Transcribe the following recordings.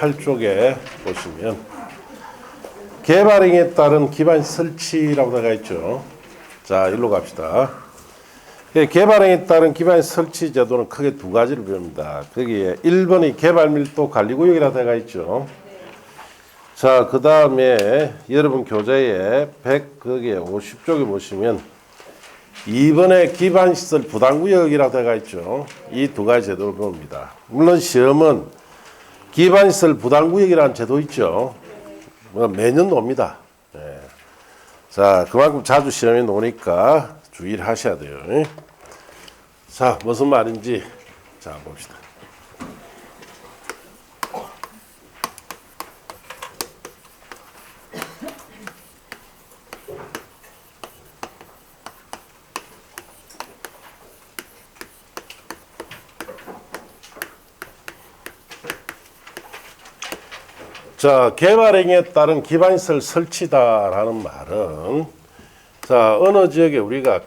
8쪽에 보시면 개발행위에 따른 기반 설치라고 나가 있죠. 자, 일로 갑시다. 개발행위에 따른 기반 설치 제도는 크게 두 가지를 배웁니다. 거기에 1번이 개발 밀도 관리구역이라고 나가 있죠. 자, 그 다음에 여러분 교재에 50쪽에 보시면 2번에 기반시설 부담구역이라고 되어 있죠. 이 두 가지 제도를 배웁니다. 물론 시험은 기반시설 부담구역이라는 제도 있죠. 매년 놉니다. 네. 자, 그만큼 자주 시험에 놓으니까 주의를 하셔야 돼요. 자, 무슨 말인지 자 봅시다. 자, 개발행위에 따른 기반시설 설치다라는 말은 자, 어느 지역에 우리가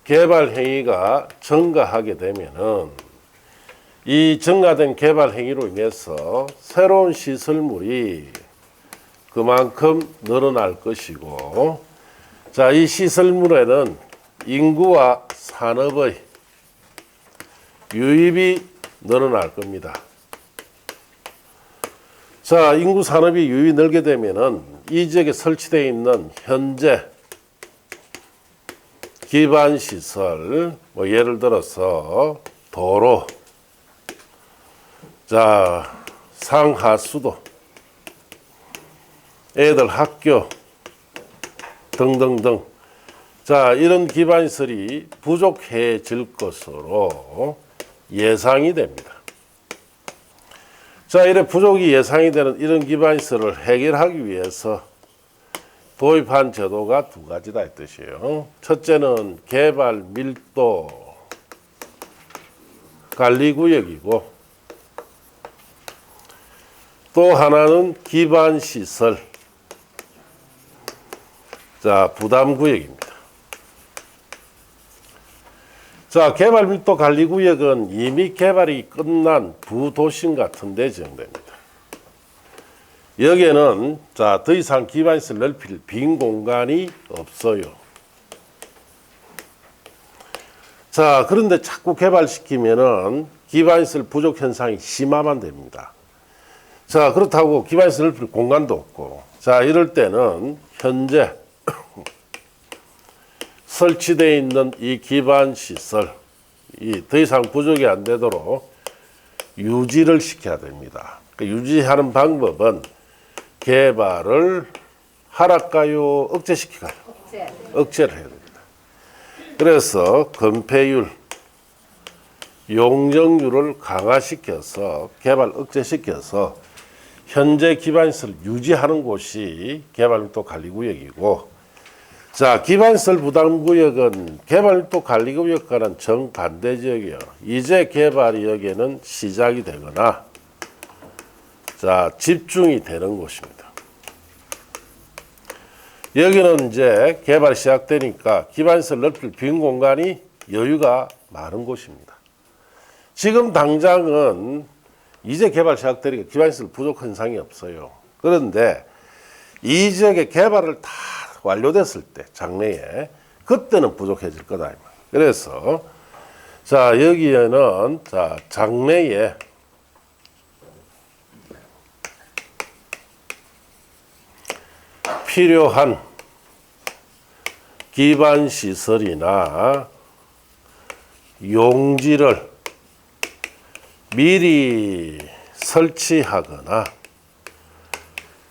개발행위가 증가하게 되면은 이 증가된 개발행위로 인해서 새로운 시설물이 그만큼 늘어날 것이고 자, 이 시설물에는 인구와 산업의 유입이 늘어날 겁니다. 자, 인구 산업이 유입이 늘게 되면은 이 지역에 설치되어 있는 현재 기반 시설, 뭐 예를 들어서 도로, 자, 상하수도, 애들 학교 등등등. 자, 이런 기반 시설이 부족해질 것으로 예상이 됩니다. 자, 이래 부족이 예상이 되는 이런 기반시설을 해결하기 위해서 도입한 제도가 두 가지다 이 뜻이에요. 첫째는 개발 밀도 관리구역이고 또 하나는 기반시설 자, 부담구역입니다. 자, 개발 밀도 관리구역은 이미 개발이 끝난 부도심 같은 데 지정됩니다. 여기에는 자, 더 이상 기반시설 넓힐 빈 공간이 없어요. 자, 그런데 자꾸 개발시키면은 기반시설 부족 현상이 심화만 됩니다. 자, 그렇다고 기반시설 넓힐 공간도 없고 자, 이럴 때는 현재 설치되어 있는 이 기반시설, 더 이상 부족이 안 되도록 유지를 시켜야 됩니다. 유지하는 방법은 개발을 하랄까요? 억제시킬까요? 억제를 해야 됩니다. 그래서 건폐율, 용적률을 강화시켜서 개발 억제시켜서 현재 기반시설 유지하는 곳이 개발밀도 관리구역이고 자, 기반시설 부담구역은 개발밀도 관리구역과는 정반대 지역이요. 이제 개발이 여기에는 시작이 되거나 자, 집중이 되는 곳입니다. 여기는 이제 개발이 시작되니까 기반시설 넓힐 빈 공간이 여유가 많은 곳입니다. 지금 당장은 이제 개발 시작되니까 기반시설 부족 현상이 없어요. 그런데 이 지역의 개발을 다 완료됐을 때 장래에 그때는 부족해질 거다. 그래서 자, 여기에는 자, 장래에 필요한 기반 시설이나 용지를 미리 설치하거나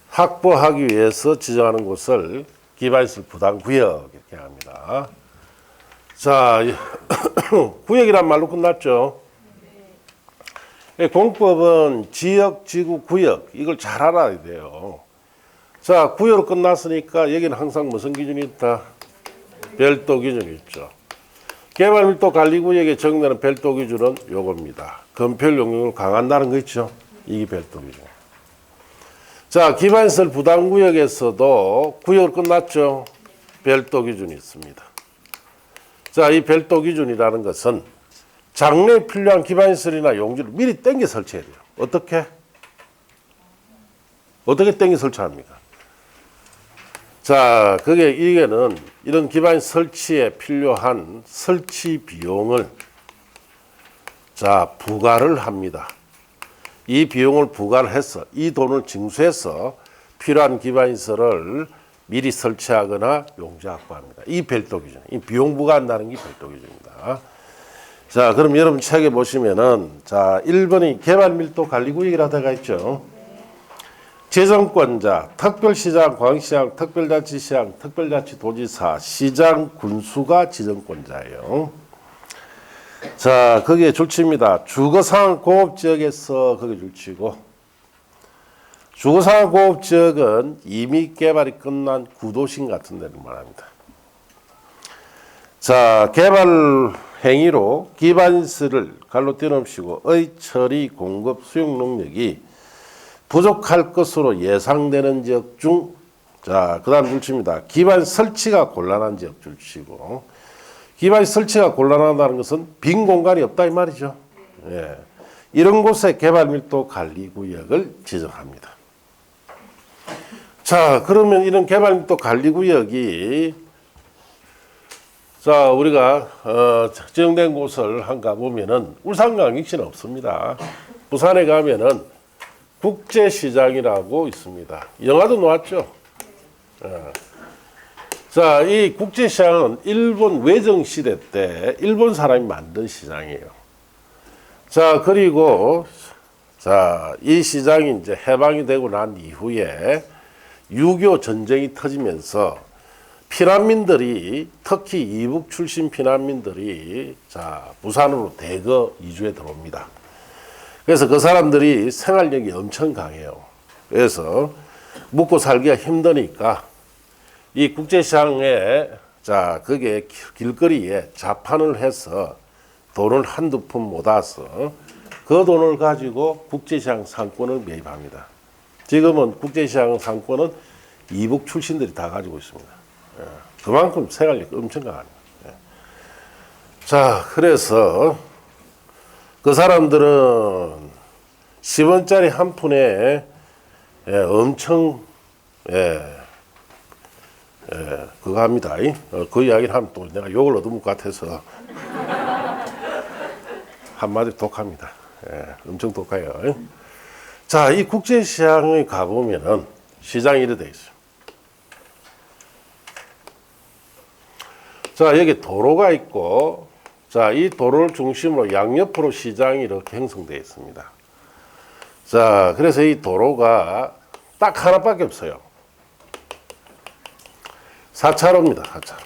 확보하기 위해서 지정하는 곳을 기반시설 부담구역 이렇게 합니다. 자, 구역이란 말로 끝났죠. 공법은 지역, 지구, 구역 이걸 잘 알아야 돼요. 자, 구역으로 끝났으니까 여기는 항상 무슨 기준이 있다? 별도 기준이 있죠. 개발밀도 관리구역에 적용되는 별도 기준은 요겁니다. 건폐율 용적률을 강화한다는 거 있죠. 이게 별도 기준. 자, 기반시설 부담구역에서도 구역으로 끝났죠. 별도 기준이 있습니다. 자, 이 별도 기준이라는 것은 장래에 필요한 기반시설이나 용지를 미리 땡겨 설치해야 돼요. 어떻게 땡겨 설치합니까? 자, 이게는 이런 기반 설치에 필요한 설치 비용을 부과를 합니다. 이 비용을 부과를 해서 이 돈을 징수해서 필요한 기반시설을 미리 설치하거나 용지 확보합니다. 이 별도 기준, 이 비용 부과한다는 게 별도 기준입니다. 자, 그럼 여러분 책에 보시면은 1번이 개발밀도 관리구역이라고 되어 있죠. 재정권자, 특별시장, 광시장, 특별자치시장, 특별자치도지사, 시장, 군수가 지정권자예요. 자, 거기에 줄치입니다. 주거상황 공업지역에서 거기 줄치고, 주거상황 공업지역은 이미 개발이 끝난 구도심 같은 데를 말합니다. 자, 개발 행위로 기반시설을 갈로 띄어놓으시고 의 처리, 공급, 수용 능력이 부족할 것으로 예상되는 지역 중, 그 다음 줄치입니다. 기반 설치가 곤란한 지역 줄치고, 기반 설치가 곤란하다는 것은 빈 공간이 없다 이 말이죠. 예. 이런 곳에 개발밀도 관리구역을 지정합니다. 자, 그러면 이런 개발밀도 관리구역이 우리가 지정된 곳을 한가 보면은 울산광역시는 없습니다. 부산에 가면은 국제시장이라고 있습니다. 영화도 나왔죠. 자, 이 국제시장은 일본 외정시대 때 일본 사람이 만든 시장이에요. 자, 그리고 이 시장이 이제 해방이 되고 난 이후에 6.25 전쟁이 터지면서 피난민들이, 특히 이북 출신 피난민들이 부산으로 대거 이주해 들어옵니다. 그래서 그 사람들이 생활력이 엄청 강해요. 그래서 묵고 살기가 힘드니까 이 국제시장에 그게 길거리에 자판을 해서 돈을 한두 푼 모아서 그 돈을 가지고 국제시장 상권을 매입합니다. 지금은 국제시장 상권은 이북 출신들이 다 가지고 있습니다. 그만큼 생활력이 엄청 강합니다. 자, 그래서 그 사람들은 10원짜리 한 푼에 엄청 그거 합니다. 그 이야기를 하면 또 내가 욕을 얻을 것 같아서 한마디 독합니다. 엄청 독해요. 자, 이 국제시장에 가보면은 시장이 이렇게 되어 있어요. 자, 여기 도로가 있고, 이 도로를 중심으로 양옆으로 시장이 이렇게 형성되어 있습니다. 자, 그래서 이 도로가 딱 하나밖에 없어요. 4차로입니다. 4차로.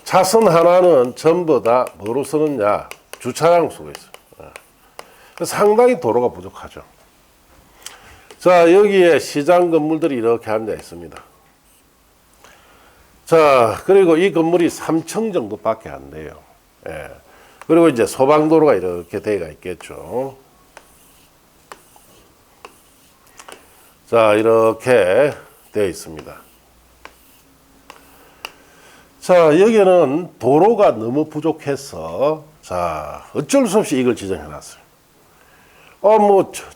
차선 하나는 전부 다 뭐로 쓰느냐? 주차장으로 쓰고 있어요. 상당히 도로가 부족하죠. 자, 여기에 시장 건물들이 이렇게 앉아 있습니다. 자, 그리고 이 건물이 3층 정도밖에 안 돼요. 그리고 이제 소방도로가 이렇게 되어 있겠죠. 자, 이렇게 되어 있습니다. 자, 여기는 도로가 너무 부족해서, 어쩔 수 없이 이걸 지정해 놨어요.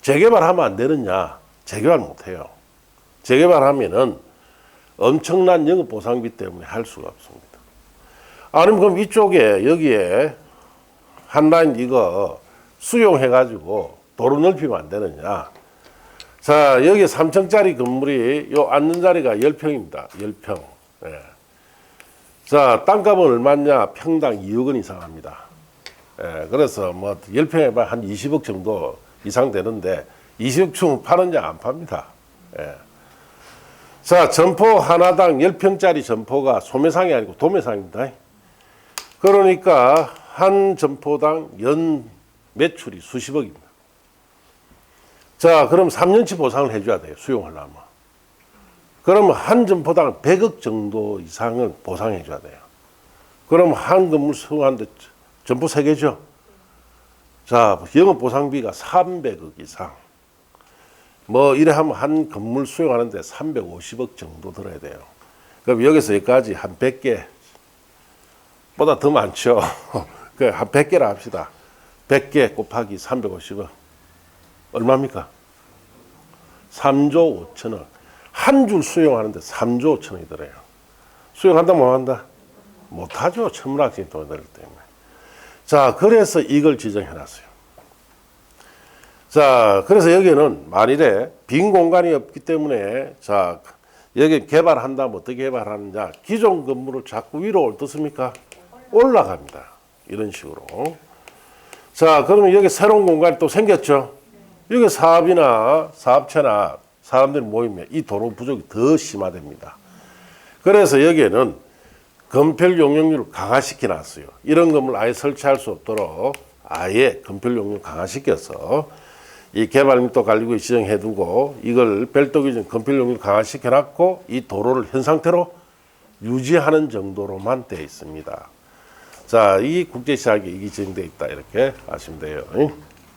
재개발하면 안 되느냐? 재개발 못 해요. 재개발하면은 엄청난 영업보상비 때문에 할 수가 없습니다. 아니면 그럼 이쪽에, 여기에 한 라인 이거 수용해가지고 도로 넓히면 안 되느냐? 자, 여기 3층짜리 건물이 요 앉는 자리가 10평입니다. 10평. 자, 땅값은 얼마냐? 평당 2억 원 이상 합니다. 그래서 10평에 한 20억 정도 이상 되는데 20억 주면 파는지 안 팝니다. 자, 점포 하나당 10평짜리 점포가 소매상이 아니고 도매상입니다. 그러니까 한 점포당 연 매출이 수십억입니다. 자, 그럼 3년치 보상을 해줘야 돼요. 수용하려면. 그러면 한 점포당 100억 정도 이상을 보상해 줘야 돼요. 그럼 한 건물 수용하는데 점포 3개죠. 자, 영업보상비가 300억 이상. 이래 하면 한 건물 수용하는데 350억 정도 들어야 돼요. 그럼 여기서 여기까지 한 100개 보다 더 많죠. 한 100개라 합시다. 100개 곱하기 350억. 얼마입니까? 3조 5천억. 한 줄 수용하는데 3조 5천억이 들어요. 수용한다, 못 한다? 못하죠. 천문학적인 돈이 들기 때문에. 자, 그래서 이걸 지정해놨어요. 자, 그래서 여기는 만일에 빈 공간이 없기 때문에, 자, 여기 개발한다면 어떻게 개발하느냐. 기존 건물을 자꾸 위로 어떻습니까? 올라갑니다. 이런 식으로. 자, 그러면 여기 새로운 공간이 또 생겼죠. 여기 사업이나 사업체나 사람들이 모이면 이 도로 부족이 더 심화됩니다. 그래서 여기에는 건폐율 용적률을 강화시켜 놨어요. 이런 건물 아예 설치할 수 없도록 아예 건폐율 용적률을 강화시켜서 이 개발 밀도 관리구역 지정해 두고 이걸 별도 기준 건폐율 용적률을 강화시켜 놨고 이 도로를 현 상태로 유지하는 정도로만 되어 있습니다. 자, 이 국제시장에 이게 지정되어 있다. 이렇게 아시면 돼요.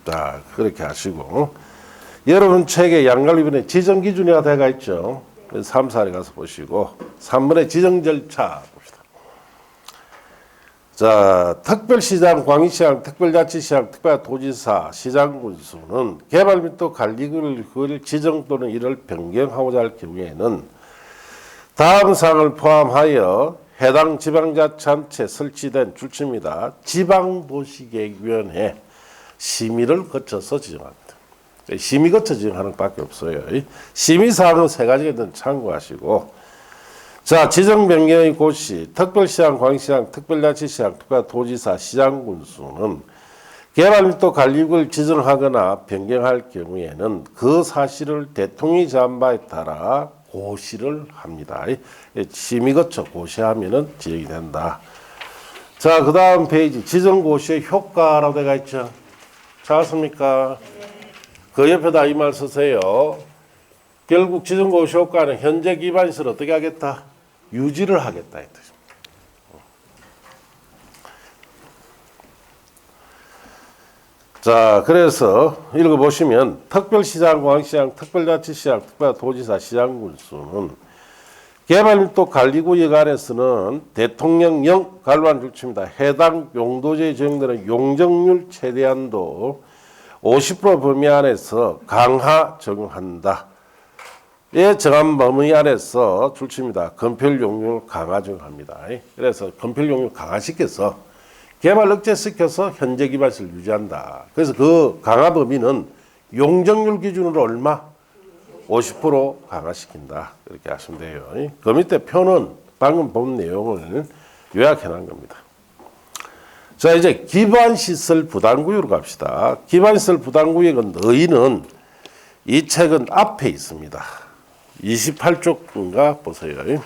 자, 그렇게 하시고. 여러분 책에 양갈비변의 지정 기준이가 되어가 있죠. 3, 4에 가서 보시고 3번의 지정 절차 봅시다. 자, 특별시장, 광역시장, 특별자치시장, 특별도지사, 시장군수는 개발 및 관리구역을 지정 또는 이를 변경하고자 할 경우에는 다음 사항을 포함하여 해당 지방자치단체 설치된 줄칩니다. 지방도시계획위원회 심의를 거쳐서 지정합니다. 심의 거쳐 지정하는 것밖에 없어요. 심의사항은 3가지가 있는 참고하시고, 자, 지정 변경의 고시, 특별시장, 광역시장, 특별자치시장, 특별도지사, 시장군수는 개발 및 관리구역을 지정하거나 변경할 경우에는 그 사실을 대통령이 제한 바에 따라 고시를 합니다. 심의 거쳐 고시하면은 지정이 된다. 자, 그 다음 페이지 지정 고시의 효과라고 되어 있죠. 찾았습니까? 그 옆에다 이 말 쓰세요. 결국 지정 고시 효과는 현재 기반시설을 어떻게 하겠다? 유지를 하겠다. 이 뜻입니다. 자, 그래서 읽어보시면 특별시장, 광역시장, 특별자치시장, 특별도지사, 시장군수는 개발 및 관리구역 안에서는 대통령령 관로한 줄칩니다. 해당 용도지에 적용되는 용적률 최대한도 50% 범위 안에서 강화 적용한다. 예, 정한 범위 안에서 줄칩니다. 건폐율 용적률 강화 적용합니다. 그래서 건폐율 용적률 강화시켜서 개발 억제시켜서 현재 기반시를 유지한다. 그래서 그 강화 범위는 용적률 기준으로 얼마? 50% 강화시킨다. 이렇게 하시면 돼요. 그 밑에 표는 방금 본 내용을 요약해 놓은 겁니다. 자, 이제 기반시설 부담구역으로 갑시다. 기반시설 부담구역은 너희는 이 책은 앞에 있습니다. 28쪽인가 보세요.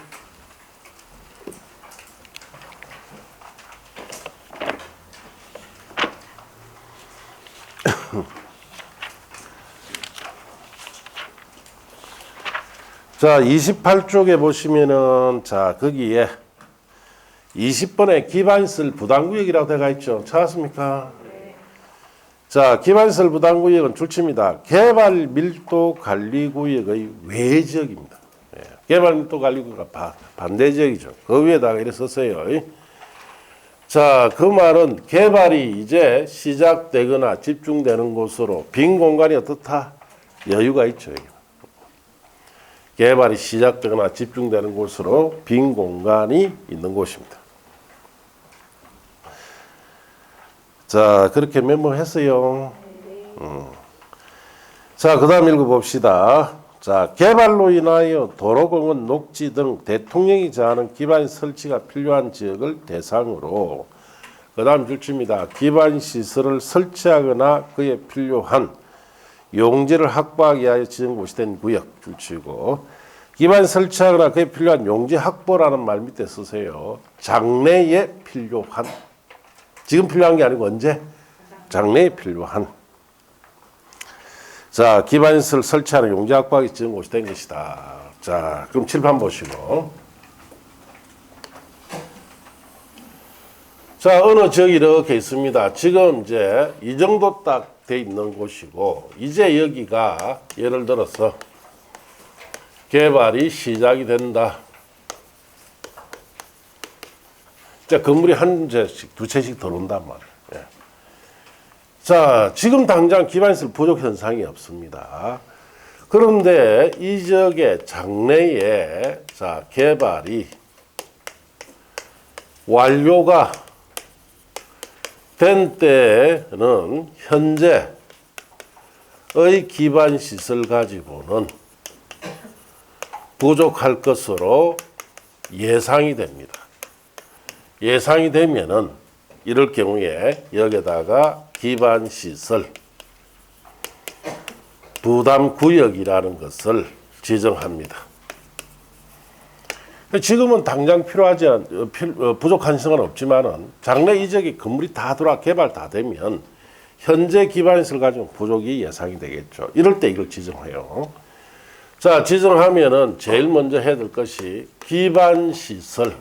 자, 28쪽에 보시면은, 자, 거기에 20번에 기반시설 부담구역이라고 되어 있죠. 찾았습니까? 네. 자, 기반시설 부담구역은 줄칩니다. 개발 밀도 관리구역의 외지역입니다. 예, 개발 밀도 관리구역과 반대지역이죠. 그 위에다가 이렇게 썼어요. 자, 그 말은 개발이 이제 시작되거나 집중되는 곳으로 빈 공간이 어떻다? 여유가 있죠. 개발이 시작되거나 집중되는 곳으로 빈 공간이 있는 곳입니다. 자, 그렇게 메모했어요. 자, 그 다음 읽어봅시다. 자, 개발로 인하여 도로공원, 녹지 등 대통령이 정하는 기반 설치가 필요한 지역을 대상으로 그 다음 줄칩니다. 기반시설을 설치하거나 그에 필요한 용지를 확보하기 위하여 지정 고시된 구역 줄치고 기반 설치하거나 그에 필요한 용지 확보라는 말 밑에 쓰세요. 장래에 필요한 지금 필요한 게 아니고 언제? 장래에 필요한 자 기반시설 설치하는 용지 확보하기 지정 고시된 것이다. 자 그럼 칠판 보시고 자 어느 지역이 이렇게 있습니다. 지금 이제 이 정도 딱 돼 있는 곳이고 이제 여기가 예를 들어서 개발이 시작이 된다. 자 건물이 한 채씩 두 채씩 들어온단 말이에요. 예. 자, 지금 당장 기반시설 부족 현상이 없습니다. 그런데 이 지역의 장래에 자, 개발이 완료가 된 때는 현재의 기반시설 가지고는 부족할 것으로 예상이 됩니다. 예상이 되면은 이럴 경우에 여기다가 기반시설 부담구역이라는 것을 지정합니다. 지금은 당장 부족한 시설은 없지만은 장래 이 지역에 건물이 다 들어와 개발 다 되면 현재 기반시설 가지고 부족이 예상이 되겠죠. 이럴 때 이걸 지정해요. 자, 지정하면은 제일 먼저 해야 될 것이 기반시설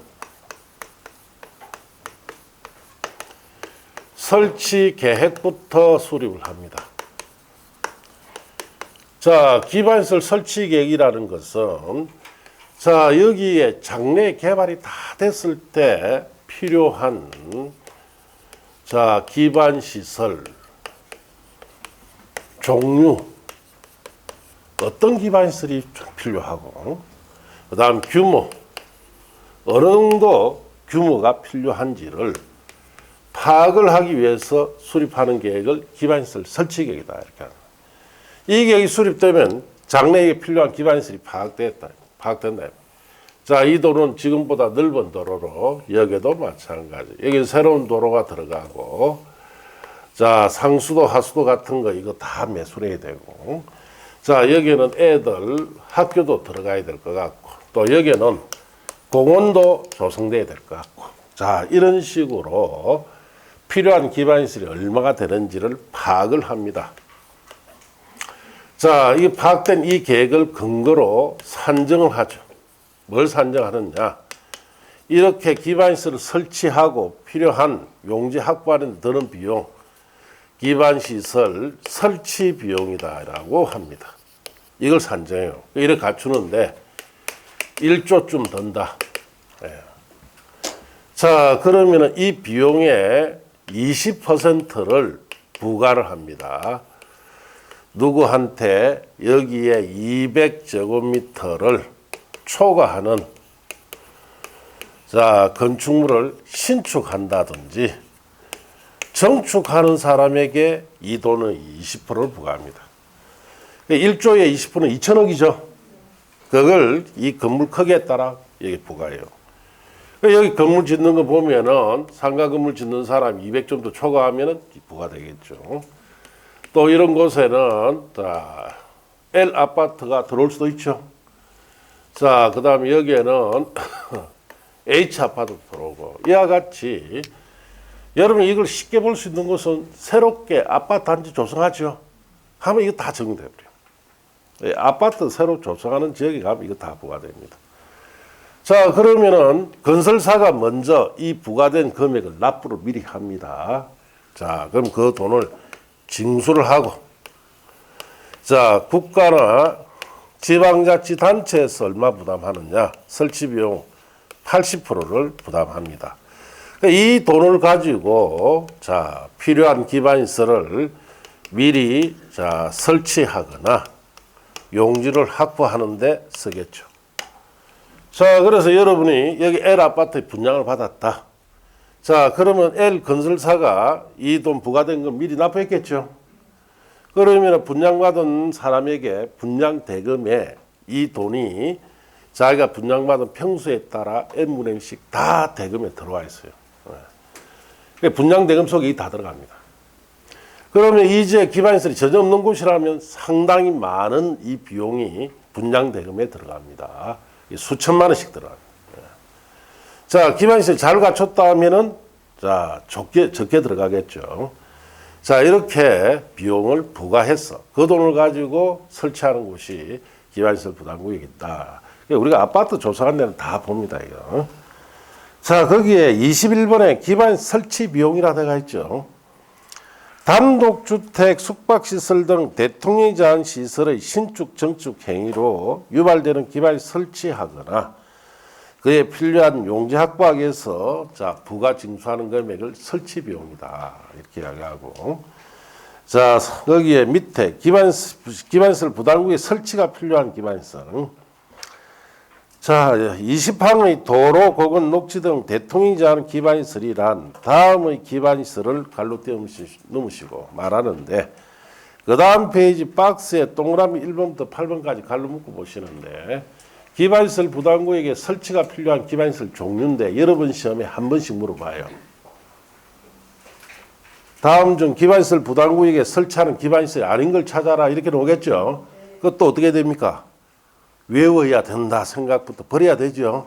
설치 계획부터 수립을 합니다. 자, 기반시설 설치 계획이라는 것은 자, 여기에 장래 개발이 다 됐을 때 필요한 자, 기반시설 종류 어떤 기반시설이 필요하고 그 다음 규모 어느 정도 규모가 필요한지를 파악을 하기 위해서 수립하는 계획을 기반시설 설치 계획이다. 이렇게 합니다. 이 계획이 수립되면 장래에 필요한 기반시설이 파악된다. 자, 이 도로는 지금보다 넓은 도로로 여기도 마찬가지. 여기 새로운 도로가 들어가고 자, 상수도 하수도 같은 거 이거 다 매수해야 되고 자, 여기는 애들 학교도 들어가야 될 것 같고 또 여기는 공원도 조성돼야 될 것 같고 자, 이런 식으로 필요한 기반시설이 얼마가 되는지를 파악을 합니다. 자, 이 파악된 이 계획을 근거로 산정을 하죠. 뭘 산정하느냐? 이렇게 기반시설을 설치하고 필요한 용지 확보하는 데 드는 비용, 기반시설 설치 비용이다라고 합니다. 이걸 산정해요. 이렇게 갖추는데 1조쯤 든다. 예. 자, 그러면 이 비용의 20%를 부과를 합니다. 누구한테 여기에 200제곱미터를 초과하는 자, 건축물을 신축한다든지 정축하는 사람에게 이 돈의 20%를 부과합니다. 1조의 20%는 2천억이죠. 그걸 이 건물 크기에 따라 여기 부과해요. 여기 건물 짓는 거 보면은 상가 건물 짓는 사람 200점도 초과하면은 부과되겠죠. 또 이런 곳에는 자, L 아파트가 들어올 수도 있죠. 자, 그 다음에 여기에는 H 아파트 들어오고 이와 같이 여러분 이걸 쉽게 볼 수 있는 것은 새롭게 아파트 단지 조성하죠. 하면 이거 다 적용돼 버려요. 아파트 새로 조성하는 지역에 가면 이거 다 부과됩니다. 자, 그러면은 건설사가 먼저 이 부과된 금액을 납부를 미리 합니다. 자, 그럼 그 돈을 징수를 하고 자, 국가나 지방자치단체에서 얼마 부담하느냐? 설치비용 80%를 부담합니다. 이 돈을 가지고 자, 필요한 기반시설을 미리 자, 설치하거나 용지를 확보하는 데 쓰겠죠. 자, 그래서 여러분이 여기 L 아파트에 분양을 받았다. 자, 그러면 L 건설사가 이 돈 부과된 건 미리 납부했겠죠. 그러면 분양받은 사람에게 분양 대금에 이 돈이 자기가 분양받은 평수에 따라 n분의 1씩 다 대금에 들어와 있어요. 분양 대금 속에 이 다 들어갑니다. 그러면 이제 기반시설이 전혀 없는 곳이라면 상당히 많은 이 비용이 분양 대금에 들어갑니다. 수천만 원씩 들어갑니다. 자, 기반시설 잘 갖췄다 하면은 자, 적게 들어가겠죠. 자, 이렇게 비용을 부과해서 그 돈을 가지고 설치하는 곳이 기반시설 부담구역이다. 우리가 아파트 조성한 데는 다 봅니다, 이거. 자, 거기에 21번에 기반 설치 비용이라 되어 있죠. 단독주택, 숙박시설 등 대통령이 제한 시설의 신축, 정축 행위로 유발되는 기반 설치하거나 그에 필요한 용지 확보하기 위해서 자, 부가 징수하는 금액을 설치 비용이다. 이렇게 이야기하고. 자, 여기에 밑에 기반시설 부담구역 설치가 필요한 기반시설. 자, 20항의 도로, 공원, 녹지 등 대통령이지 않은 기반시설이란 다음의 기반시설을 갈로 띄우시고 말하는데, 그 다음 페이지 박스에 동그라미 1번부터 8번까지 갈로 묶어 보시는데, 기반시설 부담구역에 설치가 필요한 기반시설 종류인데 여러분 시험에 한 번씩 물어봐요. 다음 중 기반시설 부담구역에 설치하는 기반시설이 아닌 걸 찾아라 이렇게 나오겠죠. 그것도 어떻게 됩니까? 외워야 된다 생각부터 버려야 되죠.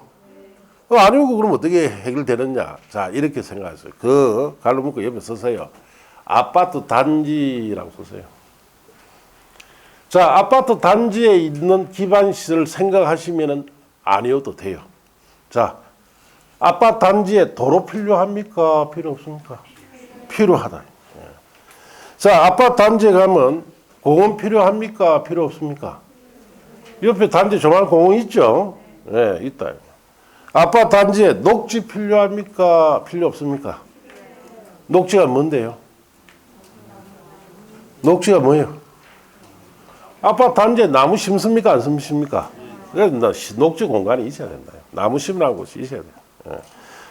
아니고 그럼 어떻게 해결되느냐. 자, 이렇게 생각하세요. 그 갈로 묶고 옆에 쓰세요. 아파트 단지라고 쓰세요. 자, 아파트 단지에 있는 기반시설을 생각하시면 아니어도 돼요. 자, 아파트 단지에 도로 필요합니까? 필요 없습니까? 필요하다. 자, 아파트 단지에 가면 공원 필요합니까? 필요 없습니까? 옆에 단지 조그만 공원 있죠? 네, 있다. 아파트 단지에 녹지 필요합니까? 필요 없습니까? 녹지가 뭔데요? 녹지가 뭐예요? 아파트 단지에 나무 심습니까? 안 심습니까? 그래서 녹지 공간이 있어야 된다. 나무 심으라는 곳이 있어야 돼요. 예.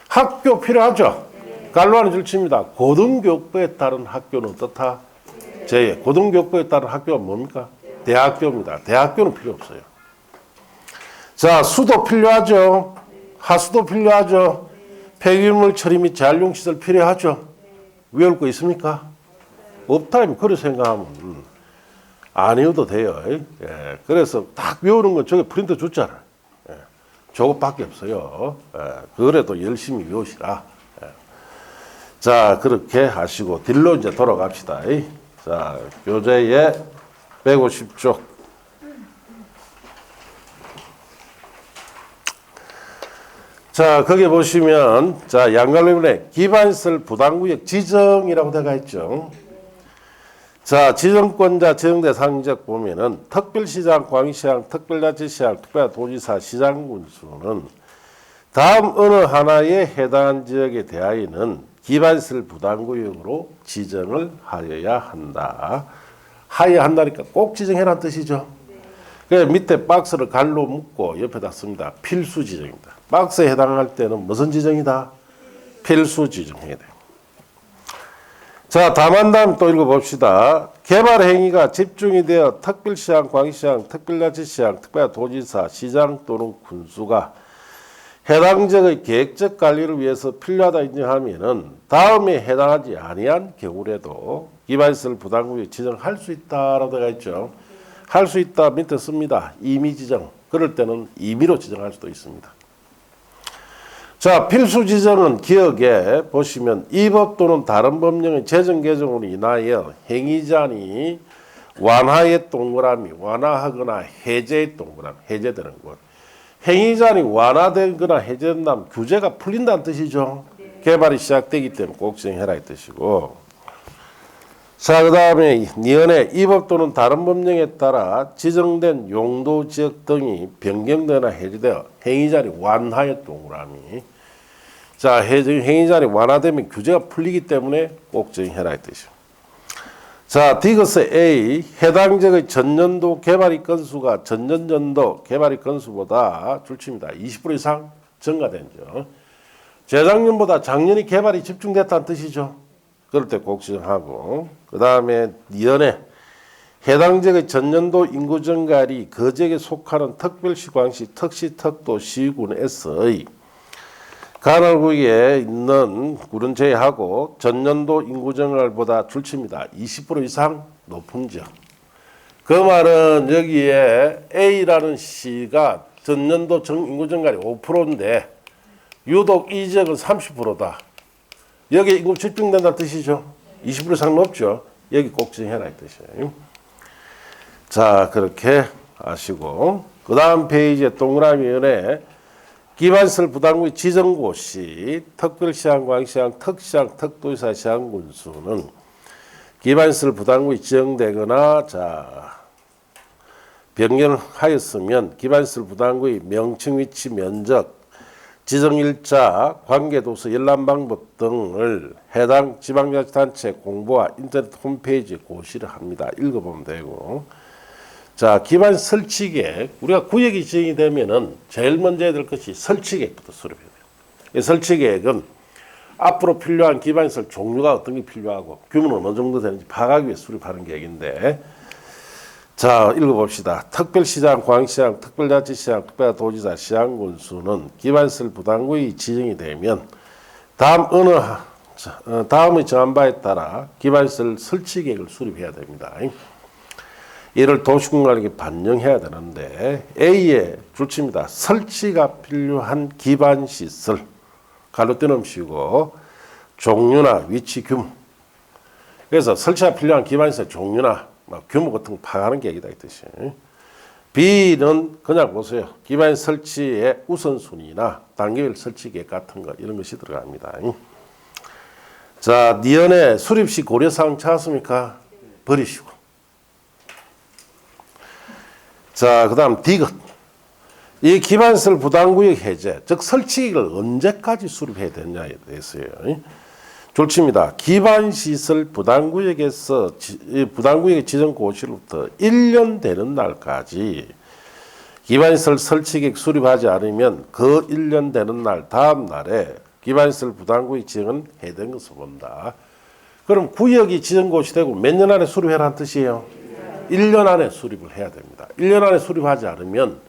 학교 필요하죠? 갈로 하는 줄칩니다. 고등교육부에 따른 학교는 어떻다? 고등교육부에 따른 학교가 뭡니까? 대학교입니다. 대학교는 필요 없어요. 자, 수도 필요하죠? 하수도 필요하죠? 폐기물 처리 및 재활용시설 필요하죠? 외울 거 있습니까? 없다. 그렇게 생각하면 아니어도 돼요. 예, 그래서 딱 외우는 건 저게 프린트 줬잖아요. 예, 저것밖에 없어요. 예, 그래도 열심히 외우시라. 예. 자, 그렇게 하시고 딜로 이제 돌아갑시다. 자, 교재에 150쪽. 자, 거기 보시면 자, 양갈래문에 기반시설 부담구역 지정이라고 되어 있죠. 자, 지정권자, 지정대 상적 보면은 특별시장, 광시장, 특별자치시장, 특별도지사, 시장군수는 다음 어느 하나에 해당한 지역에 대하여는 기반시설 부담구역으로 지정을 하여야 한다. 하여야 한다니까 꼭 지정해라는 뜻이죠. 그래서 밑에 박스를 갈로 묶고 옆에다 씁니다. 필수 지정입니다. 박스에 해당할 때는 무슨 지정이다? 필수 지정해야 돼요. 자, 다만 다음 또 읽어봅시다. 개발 행위가 집중이 되어 특별시장, 광시장, 특별자치시장, 특별도지사, 시장 또는 군수가 해당 지역의 계획적 관리를 위해서 필요하다 인정하면은 다음에 해당하지 아니한 경우라도 기반시설 부담구역 지정할 수 있다라고 되어 있죠. 할 수 있다 밑에 씁니다. 임의 지정. 그럴 때는 임의로 지정할 수도 있습니다. 자, 필수 지정은 기억에 보시면 이 법 또는 다른 법령의 제정 개정으로 인하여 행위자니 완화의 동그라미, 완화하거나 해제의 동그라미, 해제되는 것. 행위자니 완화되거나 해제된다면 규제가 풀린다는 뜻이죠. 개발이 시작되기 때문에 꼭 지정해라 이 뜻이고. 자, 그 다음에 니은에 이 법 또는 다른 법령에 따라 지정된 용도 지역 등이 변경되거나 해제되어 행위자니 완화의 동그라미. 자, 행위자니 완화되면 규제가 풀리기 때문에 꼭 정해라 이 뜻이죠. 자, 디귿의 A, 해당 지역의 전년도 개발이 건수가 전년도 개발이 건수보다 줄칩니다. 20% 이상 증가된 점. 재작년보다 작년이 개발이 집중됐다는 뜻이죠. 그럴 때 꼭 지정하고. 그 다음에 니은에 해당 지역의 전년도 인구 증가율이 그 지역에 속하는 특별시, 광시, 특시, 특도, 시군에서의 간헐구역에 있는 구는 제외하고 전년도 인구 증가율보다 줄칩니다. 20% 이상 높은 지역. 그 말은 여기에 A라는 시가 전년도 인구 증가율이 5%인데 유독 이 지역은 30%다. 여기 인구 집중된다는 뜻이죠. 20% 이상 높죠. 여기 꼭 지정해라 이 뜻이에요. 자, 그렇게 아시고 그 다음 페이지에 동그라미에 기반시설 부담구역 지정고시 특별시장, 광시장, 특시장, 특도지사, 시장군수는 기반시설 부담구역이 지정되거나 자 변경하였으면 기반시설 부담구역 명칭, 위치, 면적, 지정일자, 관계도서, 열람방법 등을 해당 지방자치단체 공보와 인터넷 홈페이지에 고시를 합니다. 읽어보면 되고. 자, 기반 설치계획. 우리가 구역이 지정이 되면은 제일 먼저 해야 될 것이 설치계획부터 수립해야 돼요. 이 설치계획은 앞으로 필요한 기반시설 종류가 어떤 게 필요하고 규모는 어느 정도 되는지 파악하기 위해 수립하는 계획인데, 자, 읽어봅시다. 특별시장, 광시장, 특별자치시장, 특별도지사, 시장군수는 기반시설 부담구역이 지정이 되면 다음의 정한 바에 따라 기반시설 설치계획을 수립해야 됩니다. 이를 도시군관에게 반영해야 되는데, A의 줄치입니다. 설치가 필요한 기반시설, 가로 떼놓으시고 종류나 위치, 규모. 그래서 설치가 필요한 기반시설 종류나 규모 같은 거 파악하는 계획이다 이 뜻이. B는 그냥 보세요. 기반 설치의 우선순위나 단계별 설치 계획 같은 거 이런 것이 들어갑니다. 자, 니은에 수립 시 고려사항 찾았습니까? 버리시고. 자, 그 다음 D것. 이 기반시설 부담구역 해제, 즉 설치계획을 언제까지 수립해야 되느냐에 대해서요. 졸치입니다. 기반시설 부담구역에서 부담구역의 지정 고시로부터 1년 되는 날까지 기반시설 설치계획 수립하지 않으면 그 1년 되는 날 다음 날에 기반시설 부담구역 지정은 해된 것을 본다. 그럼 구역이 지정 고시되고 몇 년 안에 수립해라는 뜻이에요? 1년 안에 수립을 해야 됩니다. 1년 안에 수립하지 않으면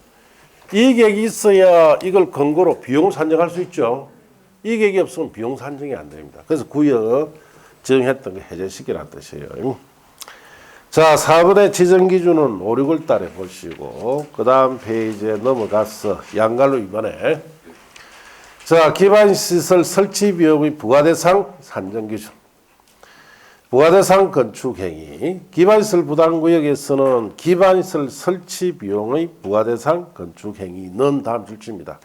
이 계획이 있어야 이걸 근거로 비용을 산정할 수 있죠. 이 계획이 없으면 비용 산정이 안 됩니다. 그래서 구역 지정했던 거 해제시키라는 뜻이에요. 자, 4번의 지정 기준은 5, 6월 달에 보시고 그 다음 페이지에 넘어가서 양갈로 이번에 자, 기반시설 설치 비용의 부과대상 산정 기준. 부과대상 건축행위. 기반시설 부담구역에서는 기반시설 설치 비용의 부과대상 건축행위는 다음 줄지입니다.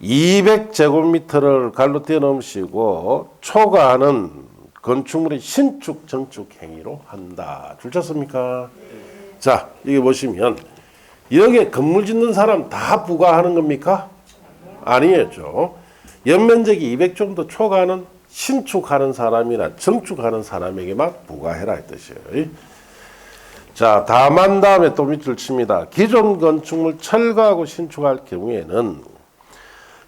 200제곱미터를 갈로 떼어넘으시고 초과하는 건축물의 신축, 정축 행위로 한다. 줄쳤습니까? 자, 여기 보시면 여기에 건물 짓는 사람 다 부과하는 겁니까? 아니겠죠. 연면적이 200 정도 초과하는 신축하는 사람이나 정축하는 사람에게만 부과해라 이 뜻이에요. 자, 다만 다음에 또 밑줄 칩니다. 기존 건축물 철거하고 신축할 경우에는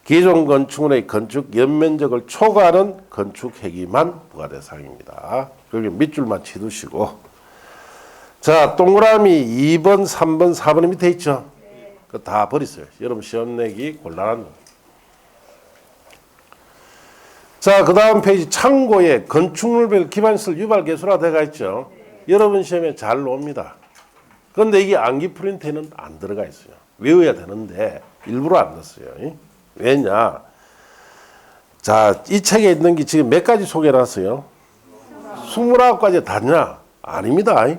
기존 건축물의 건축 연면적을 초과하는 건축 행위만 부과 대상입니다. 여기 밑줄만 치두시고, 자, 동그라미 2번, 3번, 4번이 밑에 있죠? 그거 다 버리세요. 여러분 시험 내기 곤란한 거. 자, 그 다음 페이지 참고에 건축물별 기반시설 유발 개수라 되어 있죠? 여러분 시험에 잘 나옵니다. 그런데 이게 암기 프린트에는 안 들어가 있어요. 외워야 되는데 일부러 안 넣었어요. 왜냐? 자, 이 책에 있는 게 지금 몇 가지 소개해놨어요? 29가지 다냐? 아닙니다. 예.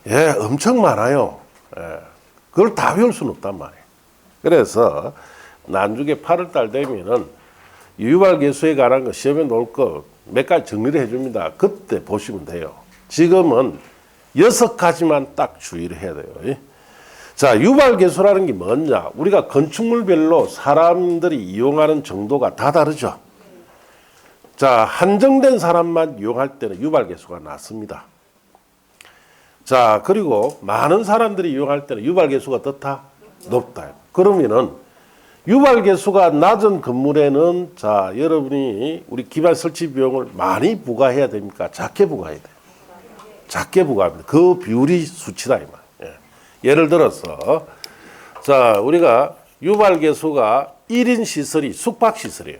예, 엄청 많아요. 예. 그걸 다 외울 수는 없단 말이에요. 그래서 나중에 8월달 되면은 유발개수에 관한 거 시험에 놓을 거 몇 가지 정리를 해줍니다. 그때 보시면 돼요. 지금은 6가지만 딱 주의를 해야 돼요. 자, 유발개수라는 게 뭐냐? 우리가 건축물별로 사람들이 이용하는 정도가 다 다르죠. 자, 한정된 사람만 이용할 때는 유발개수가 낮습니다. 자, 그리고 많은 사람들이 이용할 때는 유발개수가 어떻다? 높다. 그러면은 유발개수가 낮은 건물에는 자, 여러분이 우리 기반 설치 비용을 많이 부과해야 됩니까? 작게 부과해야 돼요. 작게 부과합니다. 그 비율이 수치다 이 말. 예를 들어서 자, 우리가 유발개수가 1인 시설이 숙박시설이에요.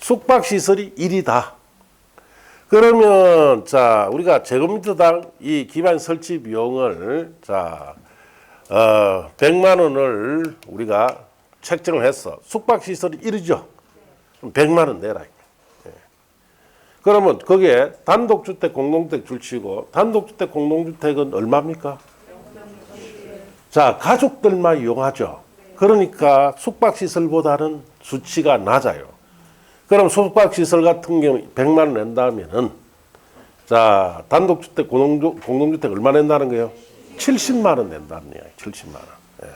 숙박시설이 1이다. 그러면 자, 우리가 제곱미터당 이 기반 설치 비용을 자 100만 원을 우리가 책정을 했어. 숙박시설이 1이죠. 그럼 100만 원 내라. 그러면 거기에 단독주택, 공동주택 줄치고 단독주택, 공동주택은 얼마입니까? 자, 가족들만 이용하죠. 그러니까 숙박시설보다는 수치가 낮아요. 그럼 숙박시설 같은 경우 100만 원 낸다면은 자, 단독주택, 공동주택 얼마 낸다는 거예요? 70만 원 낸다는 거예요. 70만 원. 예.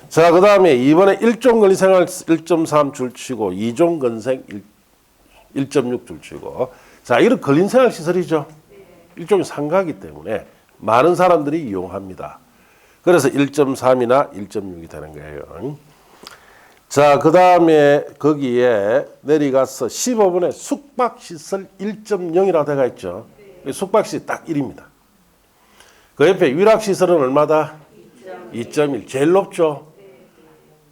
자, 그 다음에 이번에 1종 권리생활 1.3 줄치고 2종 건생 1.6 줄치고. 자, 이런 근린생활 시설이죠. 일종의 상가이기 때문에 많은 사람들이 이용합니다. 그래서 1.3이나 1.6이 되는 거예요. 자, 그 다음에 거기에 내려가서 15번에 숙박시설 1.0이라고 되어 있죠. 숙박시설 딱 1입니다. 그 옆에 위락시설은 얼마다? 2.1. 제일 높죠.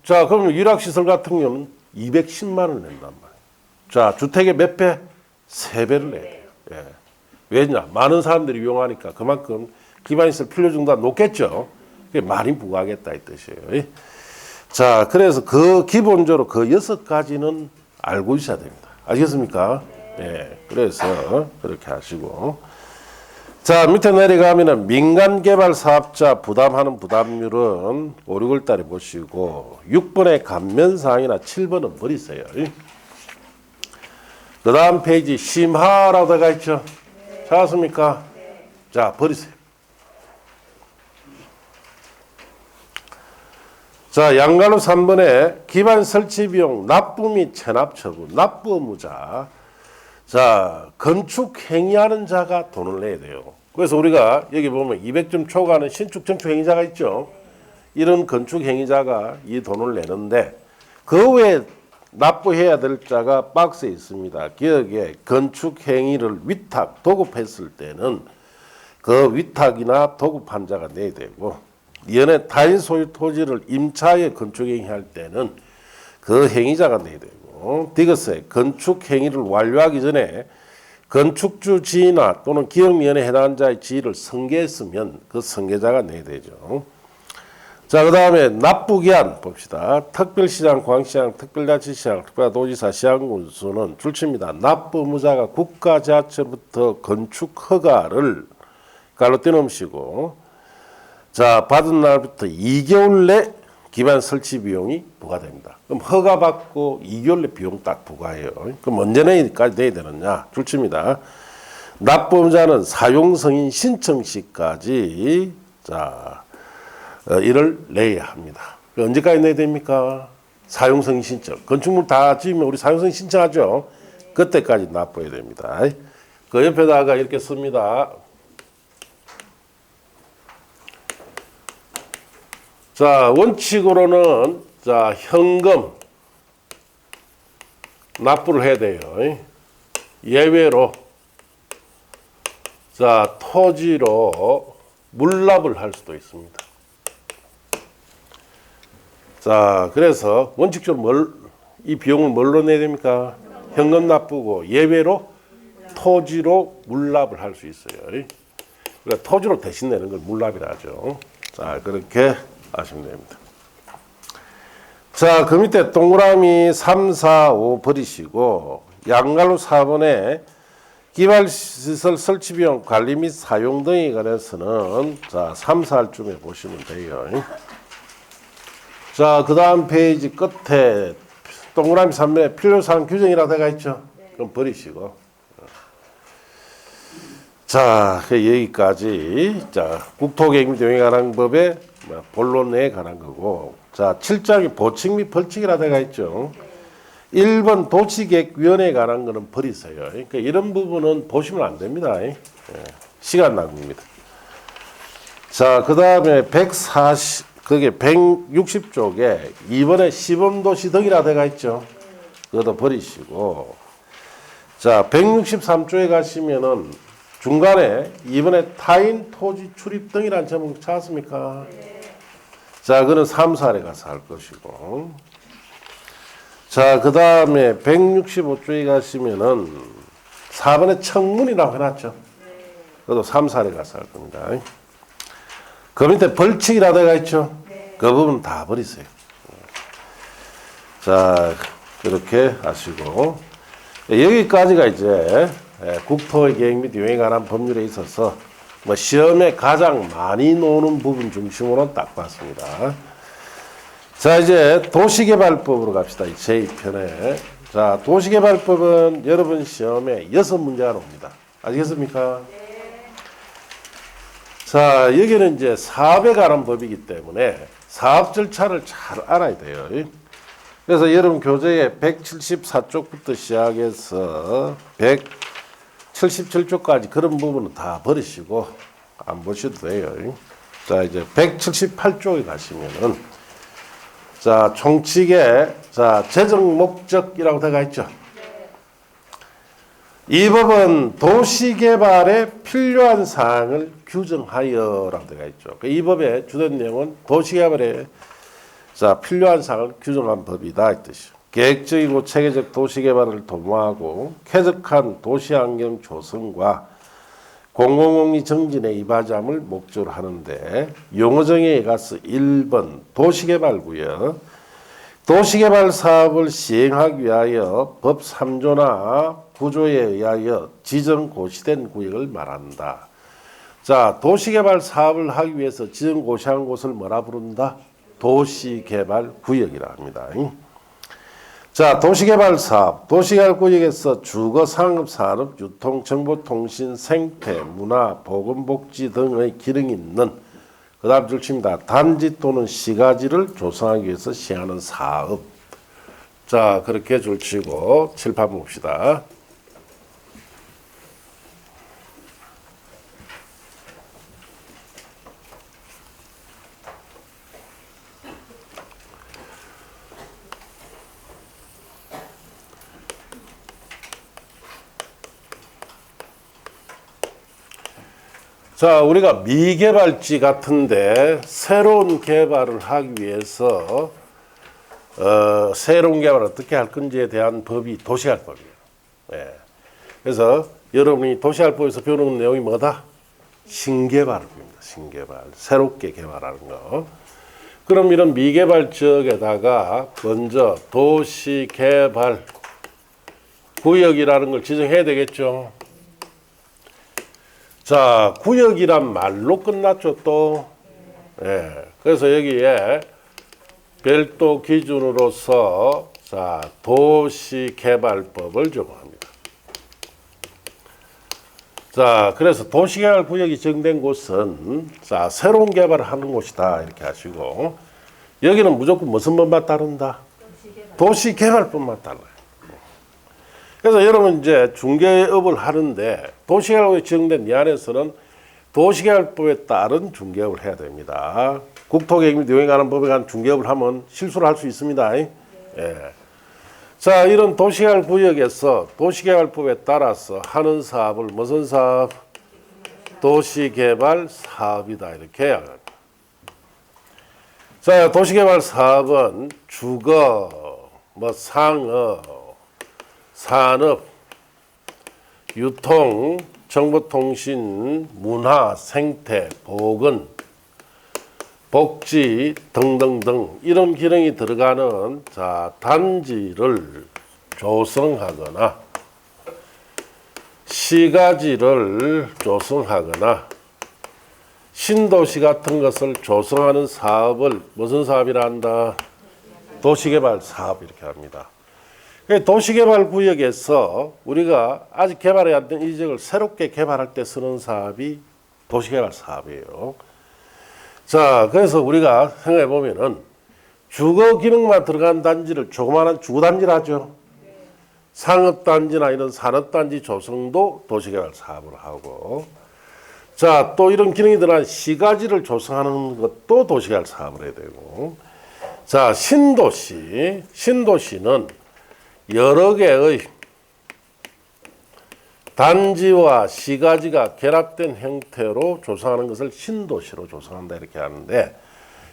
자, 그러면 위락시설 같은 경우는 210만 원을 낸단 말이에요. 자, 주택의 몇 배? 3배를 내야 돼요. 예. 왜냐? 많은 사람들이 이용하니까 그만큼 기반시설 필요 정도가 높겠죠. 많이 부과하겠다 이 뜻이에요. 자, 그래서 그 기본적으로 그 6가지는 알고 있어야 됩니다. 아시겠습니까? 예. 그래서 그렇게 하시고. 자, 밑에 내려가면은 민간 개발 사업자 부담하는 부담률은 5, 6월 달에 보시고 6번의 감면사항이나 7번은 버리세요. 그 다음 페이지 심하라고 들어가 있죠. 찾았습니까? 자, 버리세요. 자, 양갈로 3번에 기반 설치 비용 납부 및 체납 처분, 납부 의무자. 자, 건축 행위하는 자가 돈을 내야 돼요. 그래서 우리가 여기 보면 200점 초과하는 신축 건축 행위자가 있죠. 이런 건축 행위자가 이 돈을 내는데 그 외에 납부해야 될 자가 박스에 있습니다. 기억에 건축 행위를 위탁, 도급했을 때는 그 위탁이나 도급한 자가 내야 되고 연애 타인 소유 토지를 임차에 건축 행위할 때는 그 행위자가 내야 되고 디귿에 건축 행위를 완료하기 전에 건축주 지위나 또는 기업위원회에 해당하는 자의 지위를 승계했으면 그 승계자가 내야 되죠. 자, 그 다음에 납부기한 봅시다. 특별시장, 광시장, 특별자치시장, 특별도지사, 시장군수는 줄칩니다. 납부 의무자가 국가지자체로부터 건축 허가를 깔로 떼놓으시고 자, 받은 날부터 2개월 내 기반 설치 비용이 부과됩니다. 그럼 허가 받고 2개월 내 비용 딱 부과해요. 그럼 언제까지 내야 되느냐? 줄칩니다. 납부 의무자는 사용 승인 신청 시까지 자, 이를 내야 합니다. 언제까지 내야 됩니까? 사용 승인 신청. 건축물 다 지으면 우리 사용 승인 신청하죠. 그때까지 납부해야 됩니다. 그 옆에다가 이렇게 씁니다. 자, 원칙으로는 자, 현금 납부를 해야 돼요. 예외로 자, 토지로 물납을 할 수도 있습니다. 자, 그래서 원칙적으로 이 비용을 뭘로 내야 됩니까? 현금 납부고 예외로 토지로 물납을 할 수 있어요. 그러니까 토지로 대신 내는 걸 물납이라 하죠. 자, 그렇게 아시면 됩니다. 자, 그 밑에 동그라미 3, 4, 5 버리시고 양갈로 4번에 기반시설 설치 비용 관리 및 사용 등에 관해서는 자, 3, 4쯤에 보시면 돼요. 자, 그 다음 페이지 끝에 동그라미 3번에 필요사항 규정이라고 되어 있죠. 그럼 버리시고. 자, 여기까지. 자, 국토계획 및 관한 법의 본론에 관한 거고. 자, 7장이 보칙 및 벌칙이라고 되어 있죠. 1번 도시계획위원회에 관한 거는 버리세요. 그러니까 이런 부분은 보시면 안 됩니다. 시간 낭비입니다. 자, 그 다음에 160쪽에 2번에 시범도시 등이라 되어 있죠. 그것도 버리시고. 자, 163쪽에 가시면은 중간에 2번에 타인 토지 출입 등이라는 제목 찾았습니까? 자, 그거는 3, 4에 가서 할 것이고. 자, 그 다음에 165쪽에 가시면은 4번에 청문이라고 해놨죠. 그것도 3, 4에 가서 할 겁니다. 그 밑에 벌칙이라 되어 있죠. 그 부분 다 버리세요. 자, 그렇게 하시고. 여기까지가 이제 국토계획 및 유행에 관한 법률에 있어서 뭐 시험에 가장 많이 나오는 부분 중심으로 딱 봤습니다. 자, 이제 도시개발법으로 갑시다. 제2편에. 자, 도시개발법은 여러분 시험에 6문제가 나옵니다. 아시겠습니까? 자, 여기는 이제 사업에 관한 법이기 때문에 사업 절차를 잘 알아야 돼요. 그래서 여러분 교재에 174쪽부터 시작해서 177쪽까지 그런 부분은 다 버리시고 안 보셔도 돼요. 자, 이제 178쪽에 가시면은 자, 총칙에 자, 재정 목적이라고 들어가 있죠. 이 법은 도시개발에 필요한 사항을 규정하여라고 되어 있죠. 이 법의 주된 내용은 도시개발에 자, 필요한 사항을 규정한 법이다 이 뜻이죠. 계획적이고 체계적 도시개발을 도모하고 쾌적한 도시환경 조성과 공공복리 정진에 이바지함을 목적으로 하는데 용어정의에 가서 1번 도시개발구역 도시개발 사업을 시행하기 위하여 법 3조나 9조에 의하여 지정 고시된 구역을 말한다. 자, 도시개발 사업을 하기 위해서 지정 고시한 곳을 뭐라 부른다? 도시개발 구역이라 합니다. 자, 도시개발 사업, 도시개발 구역에서 주거, 상업, 산업, 유통, 정보통신, 생태, 문화, 보건복지 등의 기능이 있는 그 다음 줄칩니다. 단지 또는 시가지를 조성하기 위해서 시행하는 사업. 자, 그렇게 줄치고 칠판 봅시다. 자, 우리가 미개발지 같은데 새로운 개발을 하기 위해서 새로운 개발을 어떻게 할 건지에 대한 법이 도시개발법이에요. 예. 그래서 여러분이 도시개발법에서 배우는 내용이 뭐다? 신개발입니다. 신개발. 새롭게 개발하는 거. 그럼 이런 미개발 지역에다가 먼저 도시개발 구역이라는 걸 지정해야 되겠죠. 자, 구역이란 말로 끝났죠, 또. 예. 그래서 여기에 별도 기준으로서 자, 도시개발법을 적용합니다. 자, 그래서 도시개발 구역이 정된 곳은 자, 새로운 개발을 하는 곳이다. 이렇게 하시고 여기는 무조건 무슨 법만 따른다? 도시개발법만 따라요. 그래서 여러분 이제 중개업을 하는데 도시개발법에 지정된 이 안에서는 도시개발법에 따른 중개업을 해야 됩니다. 국토개혁 및 요행하는 법에 관한 중개업을 하면 실수를 할 수 있습니다. 예. 자, 이런 도시개발 구역에서 도시개발법에 따라서 하는 사업을 무슨 사업? 도시개발 사업이다 이렇게 해야 합니다. 자, 도시개발 사업은 주거, 상업, 산업, 유통, 정보통신, 문화, 생태, 보건, 복지 등등등 이런 기능이 들어가는 자, 단지를 조성하거나 시가지를 조성하거나 신도시 같은 것을 조성하는 사업을 무슨 사업이라 한다? 도시개발 사업 이렇게 합니다. 도시개발 구역에서 우리가 아직 개발이 안 된 이 지역을 새롭게 개발할 때 쓰는 사업이 도시개발 사업이에요. 자, 그래서 우리가 생각해 보면은 주거 기능만 들어간 단지를 조그마한 주거단지라 하죠. 상업단지나 이런 산업단지 조성도 도시개발 사업을 하고, 자, 또 이런 기능이 들어간 시가지를 조성하는 것도 도시개발 사업을 해야 되고, 자, 신도시는 여러 개의 단지와 시가지가 결합된 형태로 조성하는 것을 신도시로 조성한다 이렇게 하는데,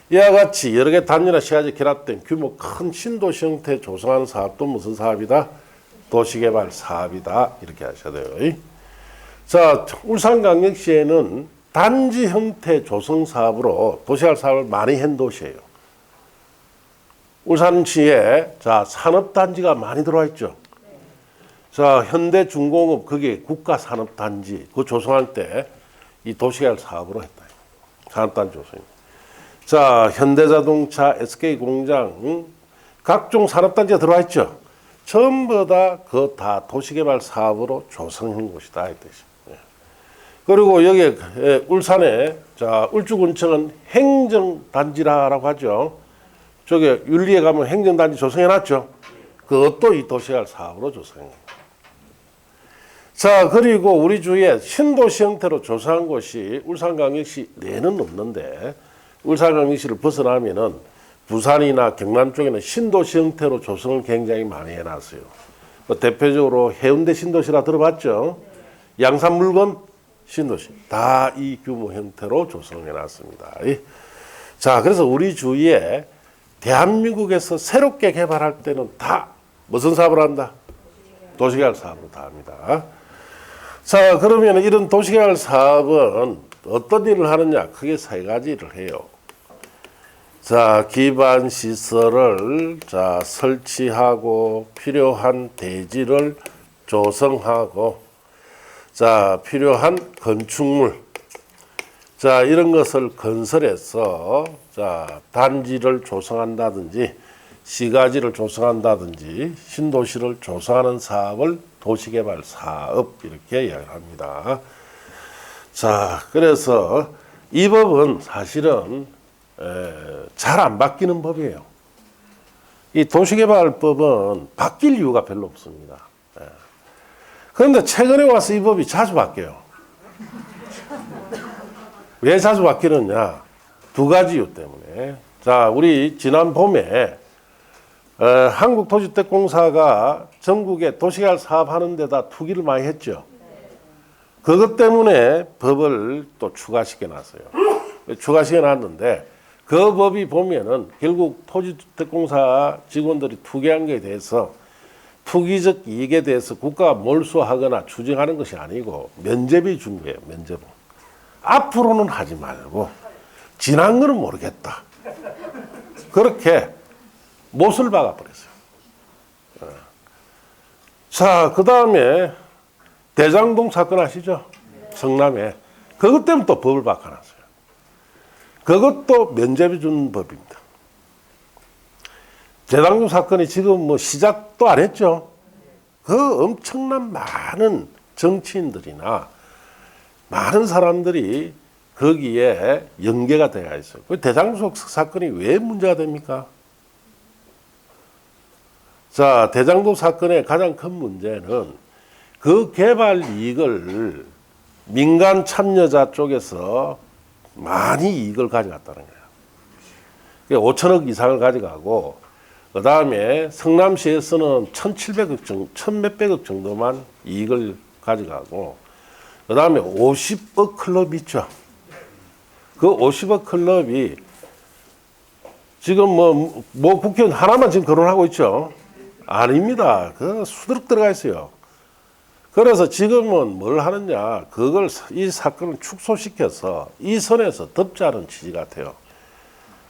이와 같이 여러 개 단지나 시가지 결합된 규모 큰 신도시 형태 조성하는 사업도 무슨 사업이다? 도시개발 사업이다 이렇게 하셔야 돼요. 자, 울산광역시에는 단지 형태 조성 사업으로 도시개발 사업을 많이 한 도시예요. 울산시에 자, 산업단지가 많이 들어와 있죠. 자, 현대중공업 그게 국가산업단지 그 조성할 때 이 도시개발 사업으로 했다. 산업단지 조성입니다. 자, 현대자동차, SK공장 각종 산업단지가 들어와 있죠. 전부 다 그 다 도시개발 사업으로 조성한 곳이다 이 뜻이에요. 그리고 여기 울산에 자 울주군청은 행정단지라고 하죠. 저기 윤리에 가면 행정단지 조성해놨죠. 그것도 이 도시개발 사업으로 조성해요. 자 그리고 우리 주위에 신도시 형태로 조성한 곳이 울산광역시 내는 없는데 울산광역시를 벗어나면은 부산이나 경남 쪽에는 신도시 형태로 조성을 굉장히 많이 해놨어요. 대표적으로 해운대 신도시라 들어봤죠? 양산물건 신도시 다 이 규모 형태로 조성해놨습니다. 자 그래서 우리 주위에 대한민국에서 새롭게 개발할 때는 다 무슨 사업을 한다? 도시개발 사업으로 다 합니다. 자 그러면 이런 도시개발 사업은 어떤 일을 하느냐? 크게 세 가지를 해요. 자 기반 시설을 자 설치하고 필요한 대지를 조성하고 자 필요한 건축물 자 이런 것을 건설해서 자 단지를 조성한다든지 시가지를 조성한다든지 신도시를 조성하는 사업을 도시개발 사업 이렇게 이야기합니다. 자 그래서 이 법은 사실은 잘 안 바뀌는 법이에요. 이 도시개발법은 바뀔 이유가 별로 없습니다. 그런데 최근에 와서 이 법이 자주 바뀌어요. 왜 자주 바뀌느냐? 두 가지 이유 때문에. 자, 우리 지난 봄에 한국토지택공사가 전국에 도시개발 사업하는 데다 투기를 많이 했죠. 그것 때문에 법을 또 추가시켜 놨어요. 추가시켜 놨는데 그 법이 보면은 결국 토지주택공사 직원들이 투기한 것에 대해서 투기적 이익에 대해서 국가가 몰수하거나 추징하는 것이 아니고 면제비 준 거예요. 면제부. 앞으로는 하지 말고 지난 거는 모르겠다. 그렇게 못을 박아버렸어요. 자, 그 다음에 대장동 사건 아시죠? 성남에. 그것 때문에 또 법을 바꿔놨어요. 그것도 면제비 준 법입니다. 대장동 사건이 지금 뭐 시작도 안 했죠. 그 엄청난 많은 정치인들이나 많은 사람들이 거기에 연계가 되어 있어요. 그 대장동 사건이 왜 문제가 됩니까? 자, 대장동 사건의 가장 큰 문제는 그 개발 이익을 민간 참여자 쪽에서 많이 이익을 가져갔다는 거예요. 5천억 이상을 가져가고 그 다음에 성남시에서는 1,700억 정도, 1,몇백억 정도만 이익을 가져가고 그 다음에 50억 클럽 있죠. 그 50억 클럽이 지금 뭐 국회의원 하나만 지금 거론하고 있죠. 아닙니다. 그 수두룩 들어가 있어요. 그래서 지금은 뭘 하느냐, 그걸 이 사건을 축소시켜서 이 선에서 덮자는 취지 같아요.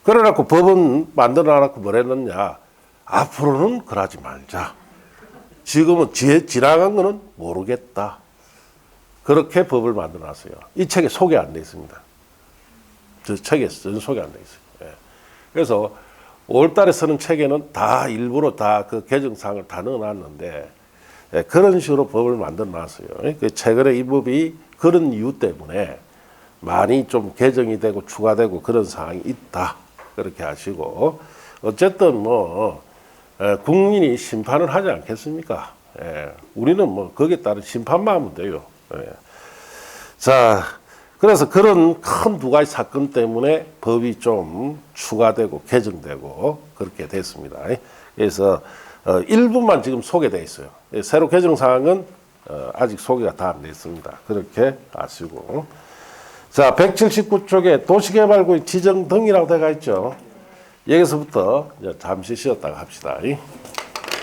그래갖고 법은 만들어놔갖고 뭘 했느냐, 앞으로는 그러지 말자. 지금은 지나간 거는 모르겠다. 그렇게 법을 만들어놨어요. 이 책에 소개 안 돼 있습니다. 저 책에 소개 안 돼 있어요. 예. 그래서 5월달에 쓰는 책에는 다 일부러 다 그 개정사항을 다 넣어놨는데 예, 그런 식으로 법을 만들어놨어요. 최근에 이 법이 그런 이유 때문에 많이 좀 개정이 되고 추가되고 그런 사항이 있다. 그렇게 하시고 어쨌든 뭐 국민이 심판을 하지 않겠습니까? 예, 우리는 뭐 거기에 따른 심판만 하면 돼요. 예. 자, 그래서 그런 큰 두 가지 사건 때문에 법이 좀 추가되고 개정되고 그렇게 됐습니다. 그래서 일부만 지금 소개되어 있어요. 새로 개정 사항은 아직 소개가 다 안 됐습니다. 그렇게 아시고. 자, 179쪽에 도시개발구역 지정 등이라고 되어 있죠. 여기서부터 잠시 쉬었다가 합시다.